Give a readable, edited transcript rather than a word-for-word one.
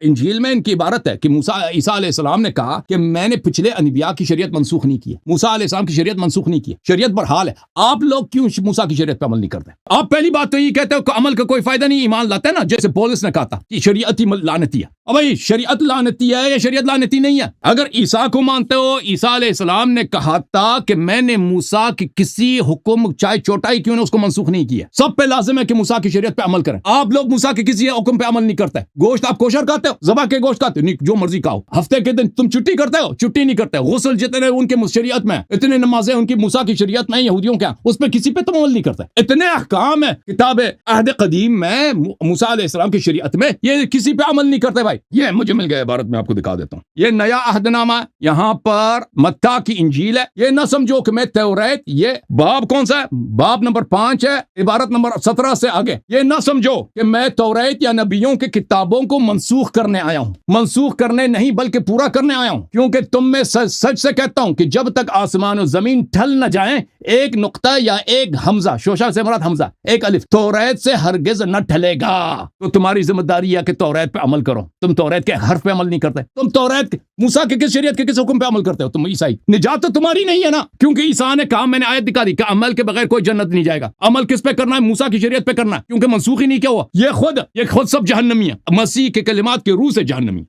इंजील में इनकी इबारत है कि ईसा अलैहिस्सलाम ने कहा कि मैंने पिछले अनबिया की शरीयत मनसूख नहीं की है, मूसा अलैहिस्सलाम की शरीयत मनसूख नहीं की है, शरीयत बरहाल है। आप लोग क्यों मूसा की शरीयत पे अमल नहीं करते? आप पहली बात तो ये कहते हो कि अमल का कोई फायदा नहीं, ईमान लाते हैं ना, जैसे पौलुस ने कहा था कि शरीयत ही लानती है। अब भाई शरीयत लानती है या शरीयत लानती नहीं है? अगर ईसा को मानते हो, ईसा अलैहिस्सलाम ने कहा था कि मैंने मूसा की किसी हुक्म चाहे छोटा ही क्यों ना उसको मनसूख नहीं किया। सब पे लाजिम है कि मूसा की शरीयत पे अमल करें। आप लोग मूसा के किसी हुक्म पे अमल नहीं करते। गोश्त आप कोशर खाते हो, ज़बा के गोश्त खाते हो, नहीं जो मर्जी खाओ। हफ्ते के दिन तुम छुट्टी करते हो, छुट्टी नहीं करते। गुस्ल जितने उनके शरीयत में, इतने नमाजें उनकी मूसा की शरीयत में, यहूदियों क्या, उस पर किसी पे तुम अमल नहीं करते। इतने अहकाम है किताब अहद कदीम में, मूसा अलैहिस्सलाम की शरीयत में, ये किसी पे अमल नहीं करते भाई। ये मुझे मिल गया इबारत में, आपको दिखा देता हूँ। ये नया अहदनामा, यहाँ पर मत्ता की इंजील है। ये ना समझो कि मैं तौरात, ये बाब कौन सा है, बाब नंबर 5 है, इबारत नंबर 17 से आगे। ये ना समझो कि मैं तौरात या नबियों की किताबों को मनसूख करने आया हूँ। मनसूख करने नहीं बल्कि पूरा करने आया हूँ, क्योंकि तुम में सच से कहता हूँ कि जब तक आसमान और जमीन ढल न जाए, एक नुक्ता या एक हमजा, शोशा से मुराद हमजा, एक अलिफ, तौरात से हरगिज न ढलेगा। तो तुम्हारी जिम्मेदारी है कि तौरात पे अमल करो। तुम तौरात के हर्फ पे अमल नहीं करते। तुम तौरात मूसा के किस शरीयत के किस हुक्म पे अमल करते हो? तुम ईसाई। निजात तो तुम्हारी नहीं है ना, क्योंकि ईसा ने कहा, मैंने आयत दिखा दी कि अमल के बगैर कोई जन्नत नहीं जाएगा। अमल किस पे करना है? मूसा की शरीयत पे करना है, क्योंकि मनसूख ही नहीं किया हुआ। ये खुद सब जहन्नमी है, मसीह के कलिमात के रूह से जहन्नमी।